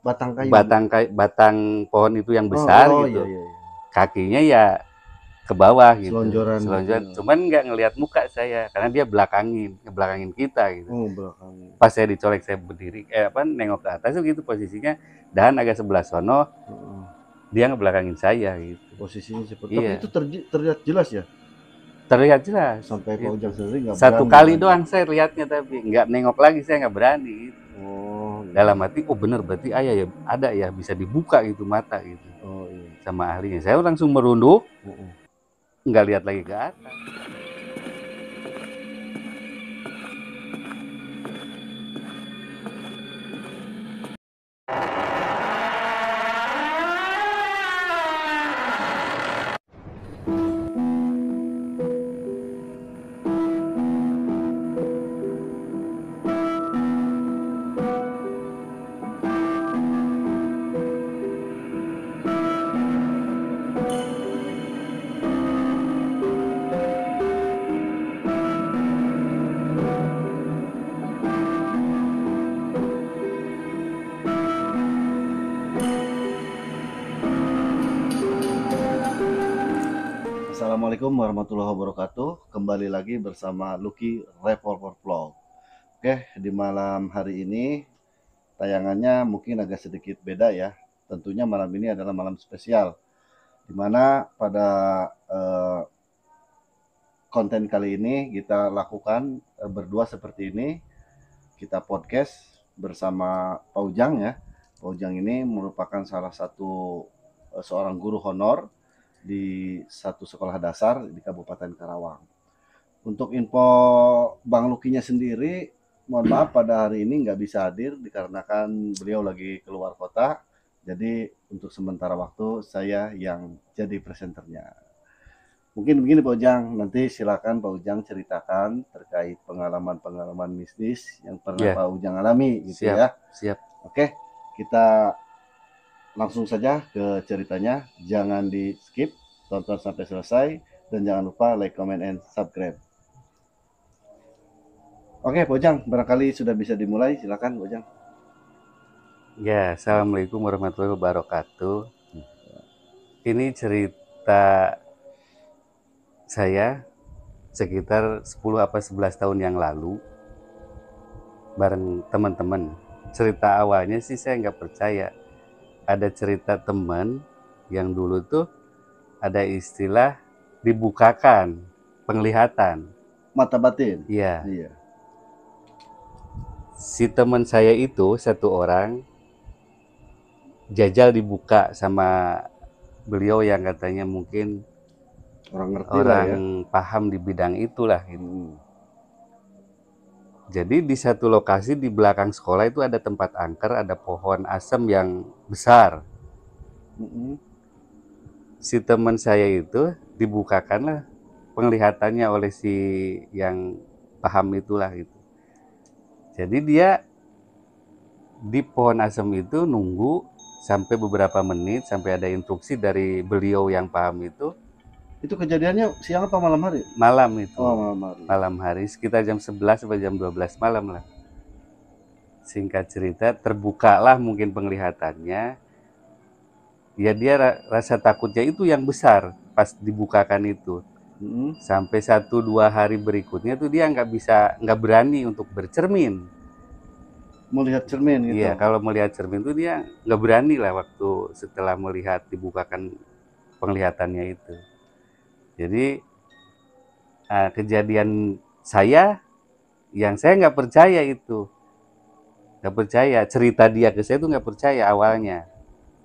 batang kayu. batang pohon itu yang Oh, besar oh, gitu. iya, iya. Kakinya ya ke bawah gitu. Selonjoran gitu. Cuman nggak ngelihat muka saya karena dia ngebelakangin kita gitu. Oh, belakang. Pas saya dicolek saya berdiri nengok ke atas gitu posisinya, dan agak sebelah sono dia ngebelakangin saya gitu. Posisinya seperti. Iya. Tapi itu terlihat jelas ya? Terlihat jelas. Sampai Pak Ujang sendiri nggak Satu berani kali lagi. doang saya lihatnya, tapi nggak nengok lagi, saya nggak berani gitu. Oh, iya. Dalam hati, oh bener berarti ayah ya ada ya bisa dibuka gitu mata gitu. Oh, iya. Sama ahlinya. Saya langsung merunduk, nggak lihat lagi ke atas. Assalamualaikum warahmatullahi wabarakatuh. Kembali lagi bersama Lucky Revolver Vlog. Oke, di malam hari ini tayangannya mungkin agak sedikit beda ya. Tentunya malam ini adalah malam spesial, dimana pada konten kali ini kita lakukan berdua seperti ini. Kita podcast bersama Pak Ujang ya. Pak Ujang ini merupakan salah satu seorang guru honor di satu sekolah dasar di Kabupaten Karawang. Untuk info Bang Lukinya sendiri, mohon maaf pada hari ini nggak bisa hadir dikarenakan beliau lagi keluar kota. Jadi untuk sementara waktu saya yang jadi presenternya. Mungkin begini Pak Ujang, nanti silakan Pak Ujang ceritakan terkait pengalaman-pengalaman mistis yang pernah Pak Ujang alami gitu ya. Siap. Oke, kita langsung saja ke ceritanya, jangan di skip, tonton sampai selesai, dan jangan lupa like, comment, and subscribe. Oke, Pak Ujang, barangkali sudah bisa dimulai, silakan Pak Ujang. Ya, Assalamualaikum warahmatullahi wabarakatuh. Ini cerita saya sekitar 10 apa 11 tahun yang lalu bareng teman-teman. Cerita awalnya sih saya nggak percaya. Ada cerita teman yang dulu tuh ada istilah dibukakan penglihatan. Mata batin? Iya. Iya. Si teman saya itu satu orang jajal dibuka sama beliau yang katanya mungkin orang ngerti lah ya. Paham di bidang itulah gitu. Jadi di satu lokasi di belakang sekolah itu ada tempat angker, ada pohon asem yang besar. Si teman saya itu dibukakanlah penglihatannya oleh si yang paham itulah gitu. Jadi dia di pohon asem itu nunggu sampai beberapa menit sampai ada instruksi dari beliau yang paham itu. Itu kejadiannya siang apa malam hari? Malam itu. Oh, malam hari. Malam hari sekitar jam 11 sampai jam 12 malam lah. Singkat cerita, terbukalah mungkin penglihatannya. Ya dia rasa takutnya itu yang besar pas dibukakan itu. Sampai 1-2 hari berikutnya tuh dia nggak berani untuk bercermin. Melihat cermin gitu? Iya, kalau melihat cermin tuh dia nggak berani lah waktu setelah melihat dibukakan penglihatannya itu. Jadi kejadian saya yang saya nggak percaya itu, nggak percaya cerita dia ke saya tuh nggak percaya awalnya.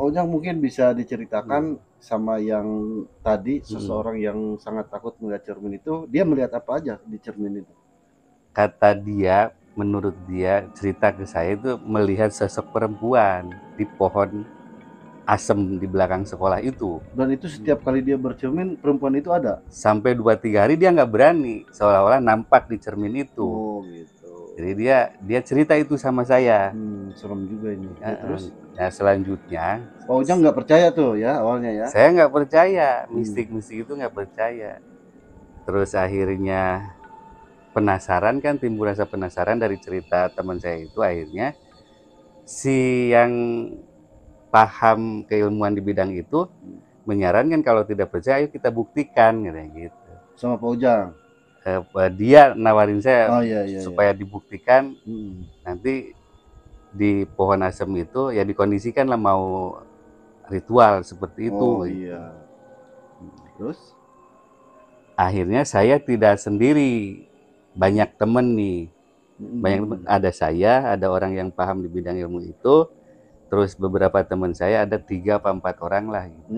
Oh, yang mungkin bisa diceritakan sama yang tadi seseorang yang sangat takut melihat cermin itu, dia melihat apa aja di cermin itu? Kata dia, menurut dia cerita ke saya itu melihat sosok perempuan di pohon asem di belakang sekolah itu. Dan itu setiap kali dia bercermin, perempuan itu ada? Sampai 2-3 hari dia nggak berani, seolah-olah nampak di cermin itu. Oh gitu. Jadi dia cerita itu sama saya. Serem juga ini. Ya, terus? Nah selanjutnya, Pak Ujang nggak percaya tuh ya awalnya ya? Saya nggak percaya, mistik-mistik itu nggak percaya. Terus akhirnya penasaran kan, timbul rasa penasaran dari cerita teman saya itu. Akhirnya si yang paham keilmuan di bidang itu menyarankan kalau tidak percaya, ayo kita buktikan, katanya gitu. Sama Pak Ujang. Dia nawarin saya Oh iya iya. supaya dibuktikan Hmm. nanti di pohon asem itu ya dikondisikan lah mau ritual seperti itu. Oh iya. Terus? Akhirnya saya tidak sendiri, banyak temen nih. Banyak temen, ada saya, ada orang yang paham di bidang ilmu itu, terus beberapa teman saya, ada 3 atau 4 orang lah gitu.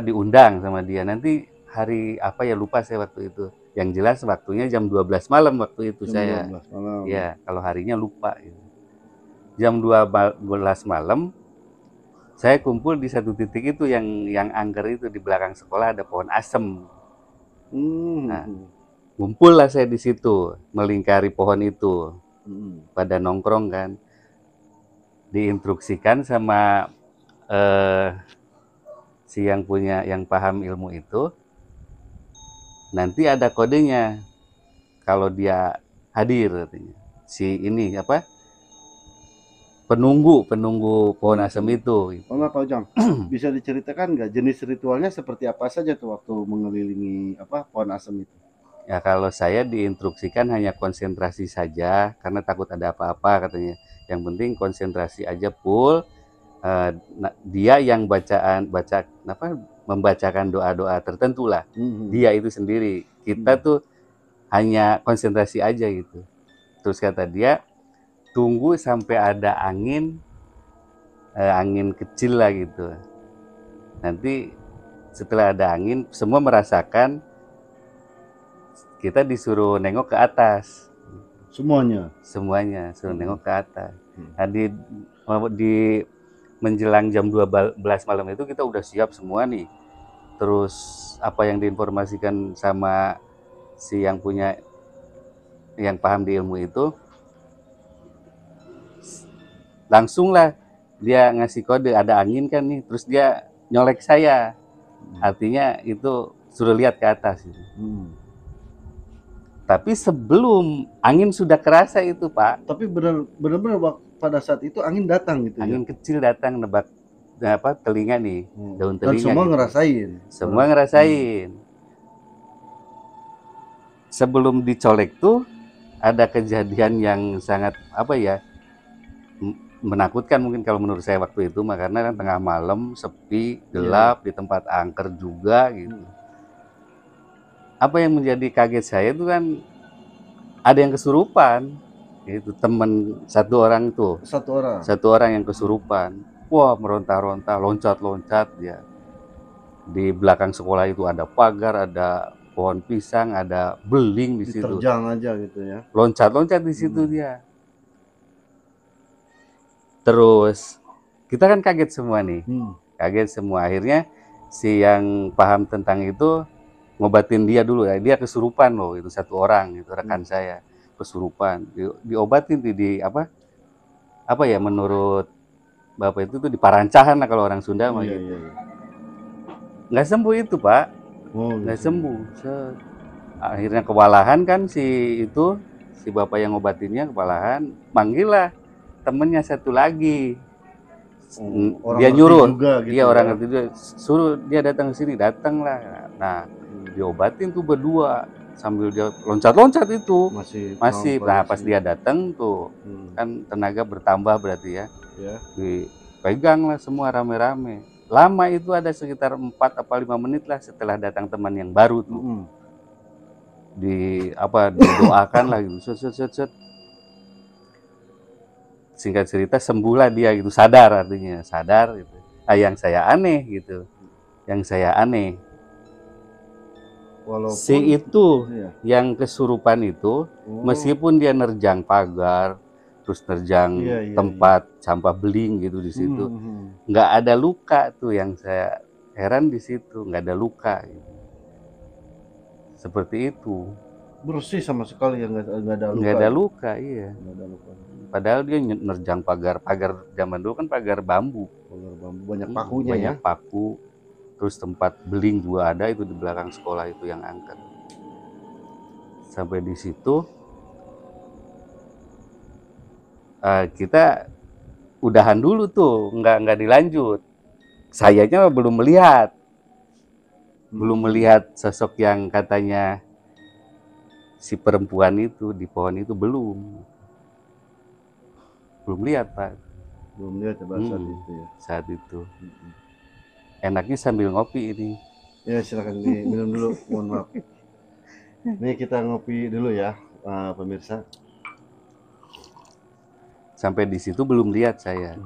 Diundang sama dia. Nanti hari apa ya, lupa saya waktu itu. Yang jelas waktunya jam 12 malam waktu itu saya. Jam 12 malam. Ya, kalau harinya lupa gitu. Jam 12 malam saya kumpul di satu titik itu yang angker itu, di belakang sekolah ada pohon asem. Nah, ngumpul lah saya di situ, melingkari pohon itu. Pada nongkrong kan. Diinstruksikan sama si yang paham ilmu itu, nanti ada kodenya kalau dia hadir, katanya. Si ini apa? Penunggu pohon asem itu. Oh enggak Pak Ujang, bisa diceritakan nggak jenis ritualnya seperti apa saja tuh waktu mengelilingi pohon asem itu? Ya kalau saya diinstruksikan hanya konsentrasi saja karena takut ada apa-apa, katanya. Yang penting konsentrasi aja full. Dia yang membacakan doa-doa tertentu lah. Dia itu sendiri. Kita tuh hanya konsentrasi aja gitu. Terus kata dia, tunggu sampai ada angin kecil lah gitu. Nanti setelah ada angin, semua merasakan, kita disuruh nengok ke atas. Semuanya suruh nengok ke atas. Nah, di menjelang jam 12 malam itu kita udah siap semua nih. Terus apa yang diinformasikan sama si yang paham di ilmu itu, langsung lah dia ngasih kode, ada angin kan nih, terus dia nyolek saya. Artinya itu suruh lihat ke atas gitu. Tapi sebelum angin sudah kerasa itu, Pak. Tapi benar-benar pada saat itu angin datang gitu. Angin kecil datang nebak telinga nih, daun telinga. Dan semua gitu. Ngerasain. Semua ngerasain. Sebelum dicolek tuh ada kejadian yang sangat menakutkan mungkin kalau menurut saya waktu itu, karena kan tengah malam, sepi, gelap, di tempat angker juga gitu. Apa yang menjadi kaget saya itu kan ada yang kesurupan. Itu teman satu orang yang kesurupan. Wah, meronta-ronta, loncat-loncat ya. Di belakang sekolah itu ada pagar, ada pohon pisang, ada beling di situ. Diterjang aja gitu ya. Loncat-loncat di situ dia. Terus kita kan kaget semua nih. Kaget semua. Akhirnya si yang paham tentang itu ngobatin dia dulu ya. Dia kesurupan loh, itu satu orang, itu rekan saya. Kesurupan, diobatin menurut Bapak itu tuh diparancahan lah kalau orang Sunda mah gitu. Nggak sembuh itu, Pak. Nggak sembuh. Akhirnya kewalahan kan si Bapak yang ngobatinnya kewalahan, manggil lah temennya satu lagi. Dia nyuruh gitu, dia orang ngerti juga, suruh dia datang ke sini, datang lah. Nah, diobatin tuh berdua sambil dia loncat-loncat itu masih. Nah, pas dia datang tuh kan tenaga bertambah berarti ya. Dipegang lah semua rame-rame. Lama itu ada sekitar 4 atau 5 menit lah setelah datang teman yang baru tuh. Didoakan lah gitu. Set. Singkat cerita sembuhlah dia gitu, sadar artinya, sadar gitu. Yang saya aneh gitu. Walaupun si itu yang kesurupan itu, meskipun dia nerjang pagar, terus nerjang tempat sampah beling gitu di situ, nggak ada luka tuh. Yang saya heran di situ, nggak ada luka gitu. Seperti itu. Bersih sama sekali, nggak ada luka. Nggak ada luka, iya. Padahal dia nerjang pagar zaman dulu kan pagar bambu. Banyak pakunya. Banyak paku. Terus tempat beling juga ada itu di belakang sekolah itu yang angker. Sampai di situ kita udahan dulu tuh, nggak dilanjut. Sayanya belum melihat sosok yang katanya si perempuan itu di pohon itu, belum lihat Pak. Belum lihat ya Pak saat itu ya. Saat itu enaknya sambil ngopi ini. Ya silakan diminum dulu, mohon maaf. Nih kita ngopi dulu ya, pemirsa. Sampai di situ belum lihat saya.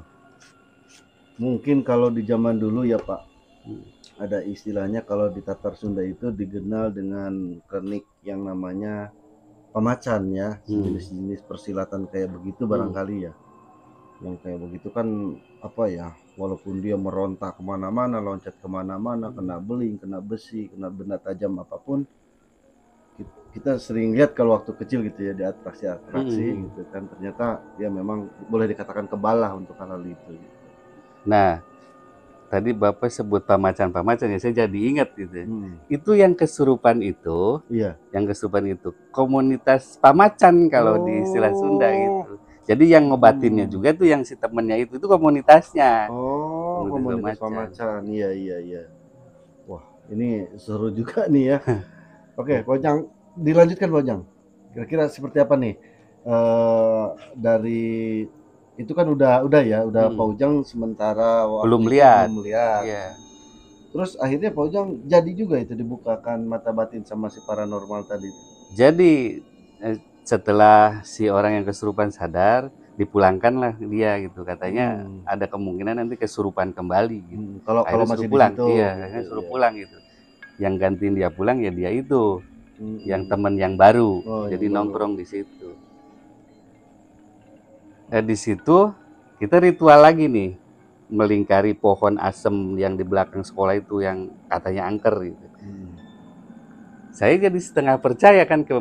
Mungkin kalau di zaman dulu ya Pak, ada istilahnya kalau di Tatar Sunda itu dikenal dengan teknik yang namanya pemacan ya, jenis-jenis persilatan kayak begitu barangkali ya. Yang kayak begitu kan apa ya, walaupun dia meronta kemana-mana, loncat kemana-mana, kena beling, kena besi, kena benda tajam apapun, kita sering lihat kalau waktu kecil gitu ya di atraksi-atraksi gitu kan, ternyata dia memang boleh dikatakan kebal lah untuk hal itu. Nah, tadi Bapak sebut pamacan ya, saya jadi ingat gitu. Itu yang kesurupan itu, yang kesurupan itu komunitas pamacan kalau di istilah Sunda gitu. Jadi yang ngobatinnya juga tuh yang si temennya itu komunitasnya. Oh, komunitas pamacan. Iya. Wah, ini seru juga nih ya. Oke, Pak Ujang, dilanjutkan Pak Ujang. Kira-kira seperti apa nih? Dari itu kan udah Pak Ujang sementara belum lihat. Iya. Terus akhirnya Pak Ujang jadi juga itu dibukakan mata batin sama si paranormal tadi. Jadi setelah si orang yang kesurupan sadar, dipulangkanlah dia gitu, katanya ada kemungkinan nanti kesurupan kembali gitu. Kalau masih pulang, di situ, suruh pulang gitu. Yang gantiin dia pulang ya dia itu, yang teman yang baru, jadi nongkrong di situ. Di situ kita ritual lagi nih, melingkari pohon asem yang di belakang sekolah itu yang katanya angker gitu. Saya jadi setengah percaya kan ke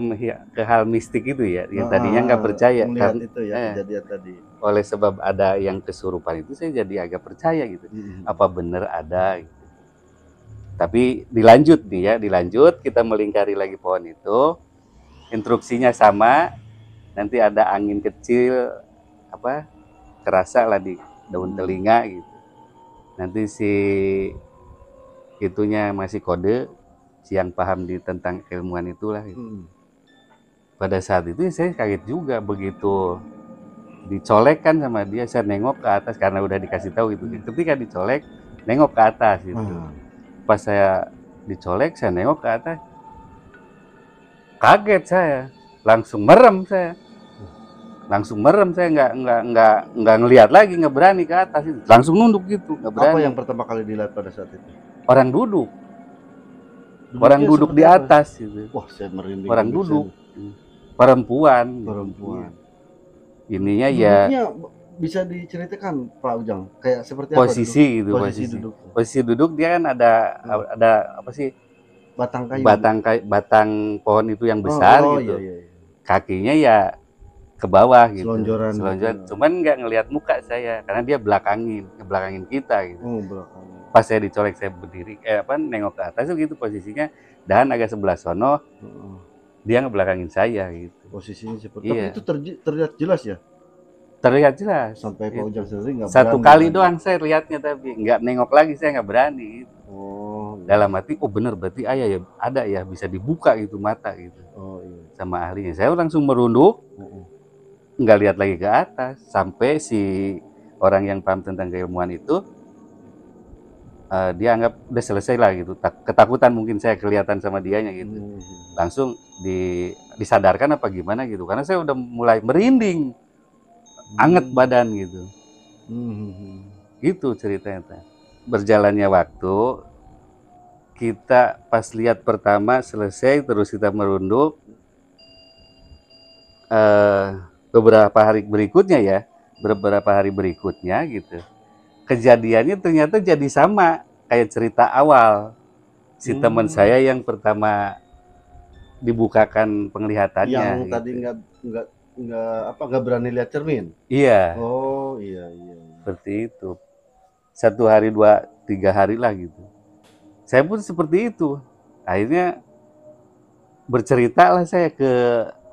hal mistik itu ya, yang tadinya nggak percaya kan itu ya kejadian tadi. Oleh sebab ada yang kesurupan itu saya jadi agak percaya gitu. Apa bener ada gitu. Tapi dilanjut kita melingkari lagi pohon itu. Instruksinya sama, nanti ada angin kecil kerasa lah di daun telinga gitu. Nanti si itunya masih kode, yang paham tentang keilmuan itulah gitu. Pada saat itu saya kaget juga, begitu dicolekkan sama dia, saya nengok ke atas karena udah dikasih tahu gitu. Ketika dicolek, nengok ke atas gitu. Pas saya dicolek, saya nengok ke atas, kaget saya, langsung merem saya, nggak ngelihat lagi, nggak berani ke atas, langsung nunduk gitu, nggak berani. Apa yang pertama kali dilihat pada saat itu? Orang duduk. Orang duduk di atas gitu. Wah, saya merinding. Orang duduk. Perempuan. Ininya ya bisa diceritakan Pak Ujang kayak seperti posisi apa gitu, posisi duduk dia kan ada apa sih, batang pohon itu yang besar gitu. Iya. Kakinya ya ke bawah gitu, selonjoran. Cuman nggak ngelihat muka saya karena dia ngebelakangin kita gitu. Pas saya dicolek, saya berdiri nengok ke atas gitu posisinya, dan agak sebelah sono dia ngebelakangin saya gitu. Posisinya seperti itu terlihat jelas ya? Terlihat jelas. Sampai Pak Ujang sendiri nggak berani. Satu kali doang saya lihatnya, tapi nggak nengok lagi, saya nggak berani gitu. Dalam hati, bener berarti ada ya bisa dibuka gitu mata gitu. Sama ahlinya. Saya langsung merunduk, nggak lihat lagi ke atas sampai si orang yang paham tentang keilmuan itu dia anggap udah selesai lah gitu. Ketakutan mungkin saya kelihatan sama dianya gitu. Langsung disadarkan apa gimana gitu, karena saya udah mulai merinding, anget badan gitu. Gitu ceritanya. Berjalannya waktu, kita pas lihat pertama selesai, terus kita merunduk. Beberapa hari berikutnya gitu, kejadiannya ternyata jadi sama kayak cerita awal si teman saya yang pertama dibukakan penglihatannya, yang gitu. Tadi nggak berani lihat cermin. Iya. Iya. Seperti itu. 1 hari 2, 3 hari lah gitu. Saya pun seperti itu. Akhirnya berceritalah saya ke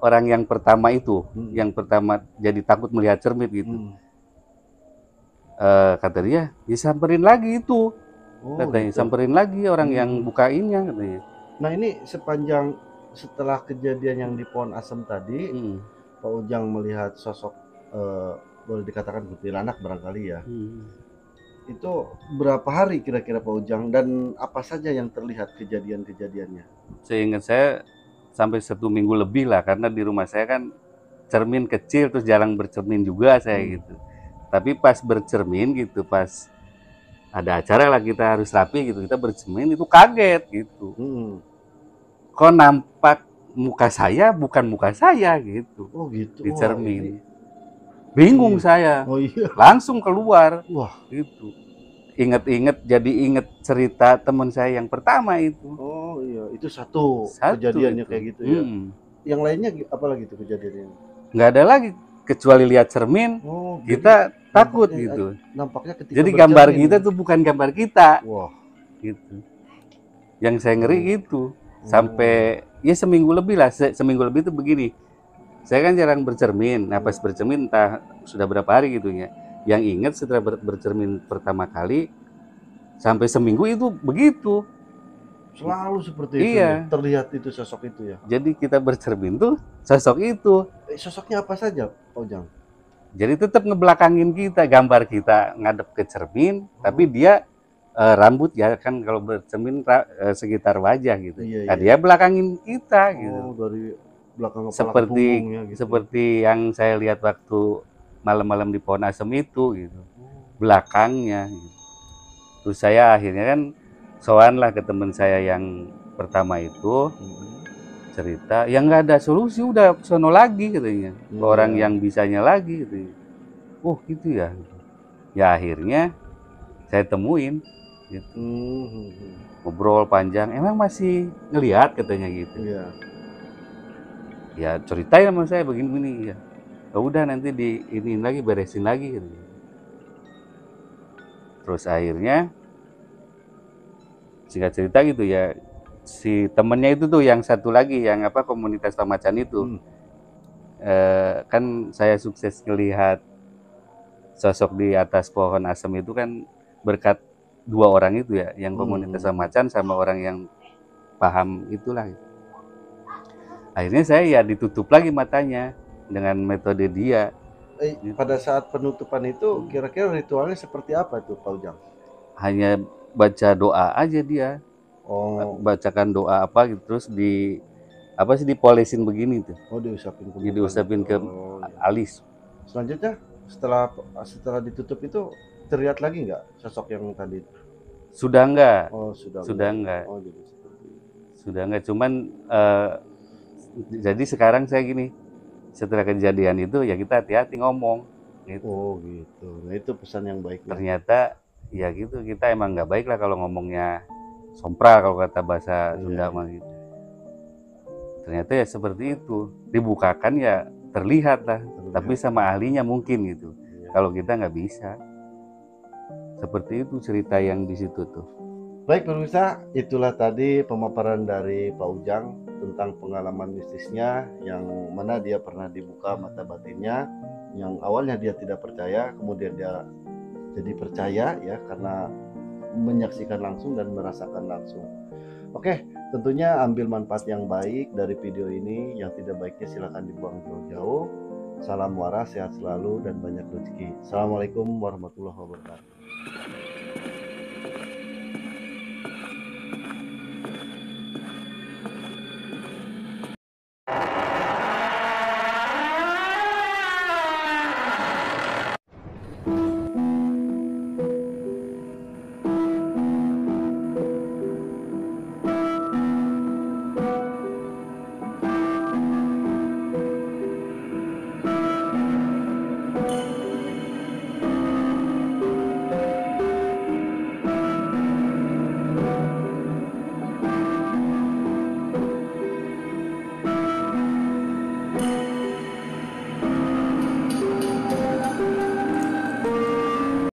orang yang pertama itu, yang pertama jadi takut melihat cermin gitu. kata dia, ya samperin lagi itu, Oh, katanya, gitu. samperin lagi orang yang Hmm. bukainnya, katanya. Nah, ini sepanjang setelah kejadian yang di Pohon Asem tadi, Hmm. Pak Ujang melihat sosok boleh dikatakan kuntilanak barangkali ya. Hmm. Itu berapa hari kira-kira Pak Ujang, dan apa saja yang terlihat kejadian-kejadiannya? Seingat saya sampai 1 minggu lebih lah, karena di rumah saya kan cermin kecil, terus jarang bercermin juga saya gitu. Tapi pas bercermin gitu, pas ada acara lah kita harus rapi gitu, kita bercermin itu kaget gitu. Kok nampak muka saya bukan muka saya gitu Oh gitu. di Wah ini. cermin. Bingung Iya. saya, Oh iya. langsung keluar Wah. gitu. Inget-inget, jadi inget cerita teman saya yang pertama itu. Oh iya, itu satu Satu kejadiannya itu. kayak gitu ya. Yang lainnya apa lagi tuh kejadiannya? Nggak ada lagi kecuali lihat cermin, Oh, jadi kita takut gitu. nampaknya ketika Jadi gambar bercermin kita ya. tuh bukan gambar kita Wah. gitu. Yang saya ngeri gitu. Oh. Sampai ya seminggu lebih lah, seminggu lebih itu begini. Saya kan jarang bercermin. Nah, pas bercermin entah sudah berapa hari gitu ya. Yang ingat setelah bercermin pertama kali sampai seminggu itu begitu. Selalu seperti itu ya. Iya. Terlihat itu sosok itu ya. Jadi kita bercermin tuh sosok itu. Sosoknya apa saja, Pak Ujang? Jadi tetap ngebelakangin kita, gambar kita ngadep ke cermin, tapi dia rambut ya kan kalau bercermin sekitar wajah gitu. Iya, Nah, iya. dia belakangin kita gitu. Oh, dari belakang kepala ke punggungnya gitu. Seperti yang saya lihat waktu malam-malam di Pohon Asem itu gitu. Belakangnya gitu. Terus saya akhirnya kan sowan lah ke teman saya yang pertama itu, cerita, yang nggak ada solusi, udah sono lagi katanya, ke orang yang bisanya lagi katanya. Oh gitu ya. Ya akhirnya saya temuin gitu. Ngobrol panjang, emang masih ngelihat katanya gitu. Iya. Ya ceritain sama saya begini-begini ya. Ya udah nanti di ini lagi, beresin lagi gitu. Terus akhirnya singkat cerita gitu ya, si temennya itu tuh yang satu lagi yang apa, komunitas Pamacan itu, kan saya sukses ngelihat sosok di atas pohon asem itu kan berkat 2 orang itu ya, yang komunitas Pamacan sama orang yang paham itulah. Akhirnya saya ya ditutup lagi matanya dengan metode dia. Pada saat penutupan itu kira-kira ritualnya seperti apa tuh, Pak Ujang? Hanya baca doa aja dia. Oh. Bacakan doa apa gitu, terus apa sih, dipolesin begini tuh. Oh, diusapin ke muka. Jadi diusapin gitu. ke alis. Selanjutnya setelah ditutup itu terlihat lagi nggak sosok yang tadi? Sudah enggak. Oh, sudah enggak. Oh, jadi seperti itu. Sudah enggak, cuman jadi sekarang saya gini, setelah kejadian itu ya kita hati-hati ngomong gitu. Oh gitu. Nah itu pesan yang baik. Ternyata ya gitu, kita emang nggak baik lah kalau ngomongnya sompral, kalau kata bahasa Sunda mah gitu. Ternyata ya seperti itu, dibukakan ya terlihat lah, tapi sama ahlinya mungkin gitu. Kalau kita nggak bisa. Seperti itu cerita yang di situ tuh. Baik pemirsa, itulah tadi pemaparan dari Pak Ujang tentang pengalaman mistisnya, yang mana dia pernah dibuka mata batinnya, yang awalnya dia tidak percaya, kemudian dia jadi percaya ya karena menyaksikan langsung dan merasakan langsung. Oke, tentunya ambil manfaat yang baik dari video ini, yang tidak baiknya silahkan dibuang jauh-jauh. Salam waras, sehat selalu, dan banyak rezeki. Assalamualaikum warahmatullahi wabarakatuh.